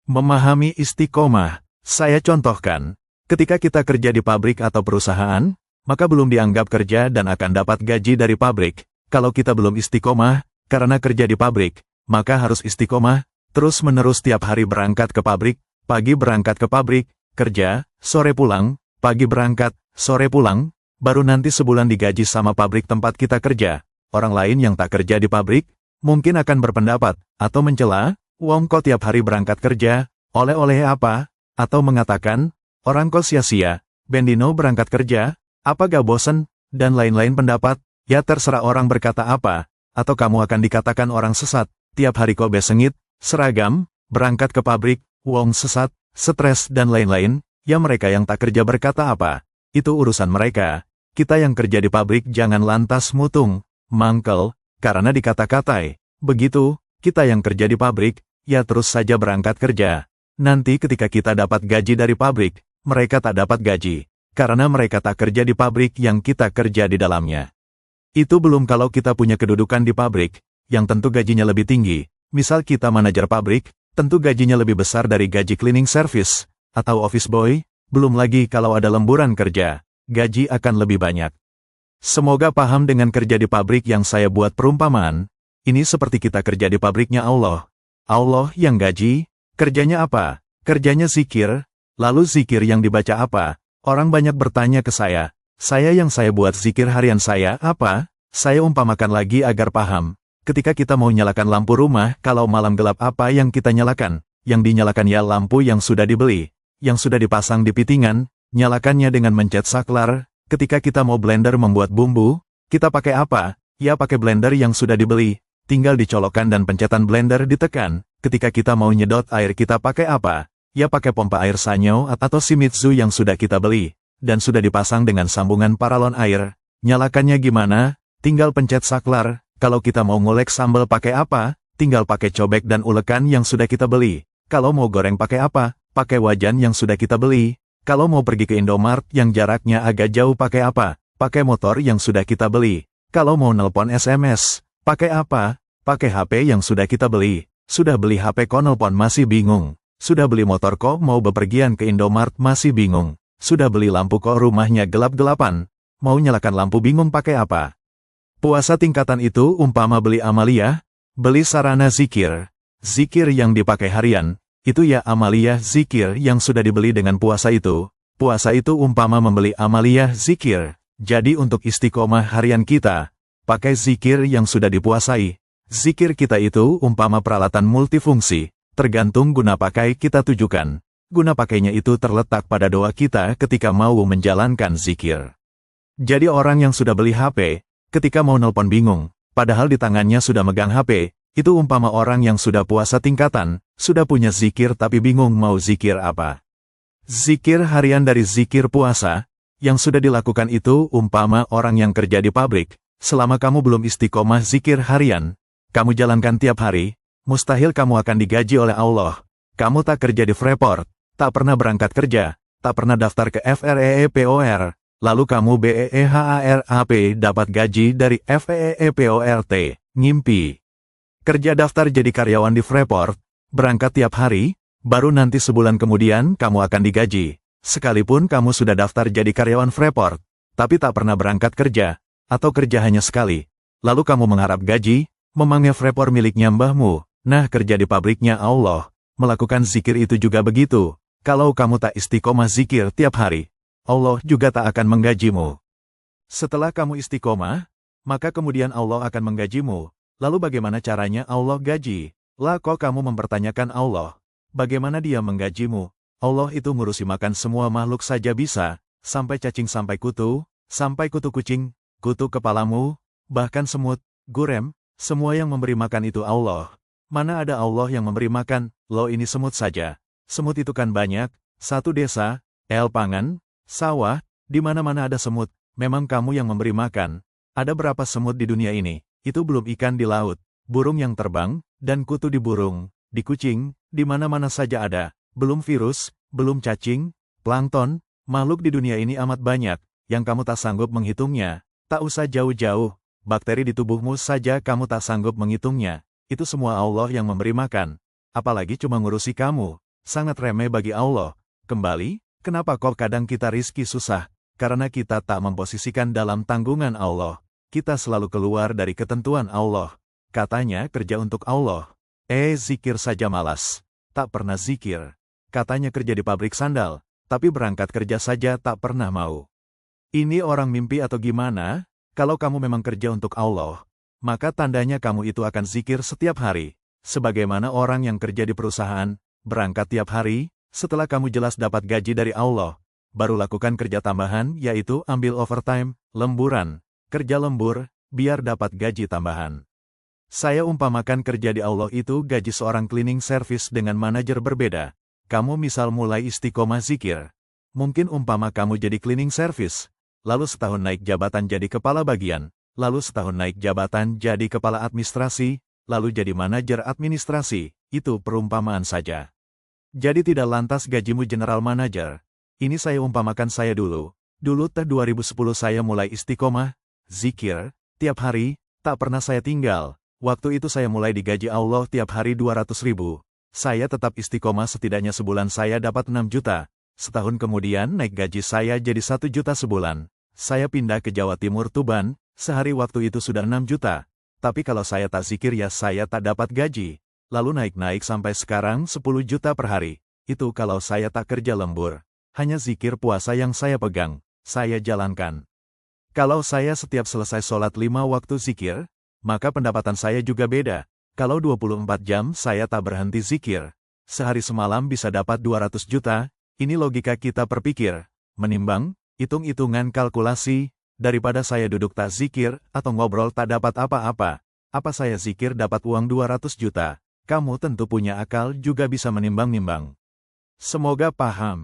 Memahami istiqomah, saya contohkan, ketika kita kerja di pabrik atau perusahaan, maka belum dianggap kerja dan akan dapat gaji dari pabrik. Kalau kita belum istiqomah, karena kerja di pabrik, maka harus istiqomah, terus-menerus tiap hari berangkat ke pabrik, pagi berangkat ke pabrik, kerja, sore pulang, pagi berangkat, sore pulang, baru nanti sebulan digaji sama pabrik tempat kita kerja. Orang lain yang tak kerja di pabrik, mungkin akan berpendapat, atau mencela, wong kok tiap hari berangkat kerja, oleh-oleh apa? Atau mengatakan, orang kok sia-sia, Bendino berangkat kerja, apa gak bosen? Dan lain-lain pendapat, ya terserah orang berkata apa, atau kamu akan dikatakan orang sesat, tiap hari kok besengit, seragam, berangkat ke pabrik, wong sesat, stres dan lain-lain, ya mereka yang tak kerja berkata apa, itu urusan mereka. Kita yang kerja di pabrik jangan lantas mutung, mangkel, karena dikata-katai. Begitu, kita yang kerja di pabrik, ya terus saja berangkat kerja. Nanti ketika kita dapat gaji dari pabrik, mereka tak dapat gaji, karena mereka tak kerja di pabrik yang kita kerja di dalamnya. Itu belum kalau kita punya kedudukan di pabrik, yang tentu gajinya lebih tinggi. Misal kita manajer pabrik, tentu gajinya lebih besar dari gaji cleaning service, atau office boy, belum lagi kalau ada lemburan kerja, gaji akan lebih banyak. Semoga paham dengan kerja di pabrik yang saya buat perumpamaan, ini seperti kita kerja di pabriknya Allah. Allah yang gaji, kerjanya apa? Kerjanya zikir, lalu zikir yang dibaca apa? Orang banyak bertanya ke saya yang saya buat zikir harian saya apa? Saya umpamakan lagi agar paham. Ketika kita mau nyalakan lampu rumah, kalau malam gelap apa yang kita nyalakan? Yang dinyalakan ya lampu yang sudah dibeli, yang sudah dipasang di pitingan, nyalakannya dengan mencet saklar. Ketika kita mau blender membuat bumbu, kita pakai apa? Ya pakai blender yang sudah dibeli, tinggal dicolokkan dan pencetan blender ditekan. Ketika kita mau nyedot air kita pakai apa? Ya pakai pompa air Sanyo atau Shimizu yang sudah kita beli, dan sudah dipasang dengan sambungan paralon air. Nyalakannya gimana? Tinggal pencet saklar. Kalau kita mau ngulek sambal pakai apa? Tinggal pakai cobek dan ulekan yang sudah kita beli. Kalau mau goreng pakai apa? Pakai wajan yang sudah kita beli. Kalau mau pergi ke Indomart yang jaraknya agak jauh pakai apa? Pakai motor yang sudah kita beli. Kalau mau nelpon SMS, pakai apa? Pakai HP yang sudah kita beli. Sudah beli HP kok nelpon masih bingung. Sudah beli motor kok mau bepergian ke Indomart masih bingung. Sudah beli lampu kok rumahnya gelap-gelapan. Mau nyalakan lampu bingung pakai apa? Puasa tingkatan itu umpama beli amaliyah, beli sarana zikir. Zikir yang dipakai harian, itu ya amaliyah zikir yang sudah dibeli dengan puasa itu. Puasa itu umpama membeli amaliyah zikir. Jadi untuk istiqomah harian kita, pakai zikir yang sudah dipuasai. Zikir kita itu umpama peralatan multifungsi, tergantung guna pakai kita tujukan. Guna pakainya itu terletak pada doa kita ketika mau menjalankan zikir. Jadi orang yang sudah beli HP, ketika mau nelpon bingung, padahal di tangannya sudah megang HP, itu umpama orang yang sudah puasa tingkatan, sudah punya zikir tapi bingung mau zikir apa. Zikir harian dari zikir puasa, yang sudah dilakukan itu umpama orang yang kerja di pabrik. Selama kamu belum istiqomah zikir harian, kamu jalankan tiap hari, mustahil kamu akan digaji oleh Allah. Kamu tak kerja di Freeport, tak pernah berangkat kerja, tak pernah daftar ke FREEPOR, lalu kamu BEEHARAP dapat gaji dari FEEPORT, ngimpi. Kerja daftar jadi karyawan di Freeport, berangkat tiap hari, baru nanti sebulan kemudian kamu akan digaji. Sekalipun kamu sudah daftar jadi karyawan Freeport, tapi tak pernah berangkat kerja, atau kerja hanya sekali. Lalu kamu mengharap gaji, memangnya Freeport miliknya mbahmu. Nah kerja di pabriknya Allah, melakukan zikir itu juga begitu. Kalau kamu tak istiqomah zikir tiap hari, Allah juga tak akan menggajimu. Setelah kamu istiqomah, maka kemudian Allah akan menggajimu. Lalu bagaimana caranya Allah gaji? Lah kok kamu mempertanyakan Allah? Bagaimana dia menggajimu? Allah itu ngurusi makan semua makhluk saja bisa, sampai cacing sampai kutu kucing, kutu kepalamu, bahkan semut, gurem, semua yang memberi makan itu Allah. Mana ada Allah yang memberi makan, lo ini semut saja. Semut itu kan banyak, satu desa, pangan, sawah, di mana-mana ada semut, memang kamu yang memberi makan. Ada berapa semut di dunia ini? Itu belum ikan di laut, burung yang terbang, dan kutu di burung, di kucing, di mana-mana saja ada. Belum virus, belum cacing, plankton, makhluk di dunia ini amat banyak, yang kamu tak sanggup menghitungnya. Tak usah jauh-jauh, bakteri di tubuhmu saja kamu tak sanggup menghitungnya. Itu semua Allah yang memberi makan. Apalagi cuma ngurusi kamu. sangat remeh bagi Allah. Kembali, kenapa kok kadang kita rizki susah? Karena kita tak memposisikan dalam tanggungan Allah. Kita selalu keluar dari ketentuan Allah. Katanya kerja untuk Allah. Zikir saja malas. Tak pernah zikir. Katanya kerja di pabrik sandal, tapi berangkat kerja saja tak pernah mau. Ini orang mimpi atau gimana? Kalau kamu memang kerja untuk Allah, maka tandanya kamu itu akan zikir setiap hari. Sebagaimana orang yang kerja di perusahaan, berangkat tiap hari, setelah kamu jelas dapat gaji dari Allah, baru lakukan kerja tambahan yaitu ambil overtime, lemburan, kerja lembur, biar dapat gaji tambahan. Saya umpamakan kerja di Allah itu gaji seorang cleaning service dengan manajer berbeda. Kamu misal mulai istiqomah zikir. Mungkin umpama kamu jadi cleaning service, lalu setahun naik jabatan jadi kepala bagian, lalu setahun naik jabatan jadi kepala administrasi, lalu jadi manajer administrasi, itu perumpamaan saja. Jadi tidak lantas gajimu general manager. Ini saya umpamakan saya dulu. Dulu 2010 saya mulai istiqomah, zikir, tiap hari, tak pernah saya tinggal. Waktu itu saya mulai digaji Allah tiap hari 200.000. Saya tetap istiqomah setidaknya sebulan saya dapat 6 juta. Setahun kemudian naik gaji saya jadi 1 juta sebulan. Saya pindah ke Jawa Timur Tuban, sehari waktu itu sudah 6 juta. Tapi kalau saya tak zikir ya saya tak dapat gaji. Lalu naik-naik sampai sekarang 10 juta per hari. Itu kalau saya tak kerja lembur. Hanya zikir puasa yang saya pegang, saya jalankan. Kalau saya setiap selesai sholat 5 waktu zikir, maka pendapatan saya juga beda. Kalau 24 jam saya tak berhenti zikir, sehari semalam bisa dapat 200 juta, ini logika kita berpikir, menimbang, hitung-hitungan kalkulasi, daripada saya duduk tak zikir, atau ngobrol tak dapat apa-apa. Apa saya zikir dapat uang 200 juta? Kamu tentu punya akal juga bisa menimbang-nimbang. Semoga paham.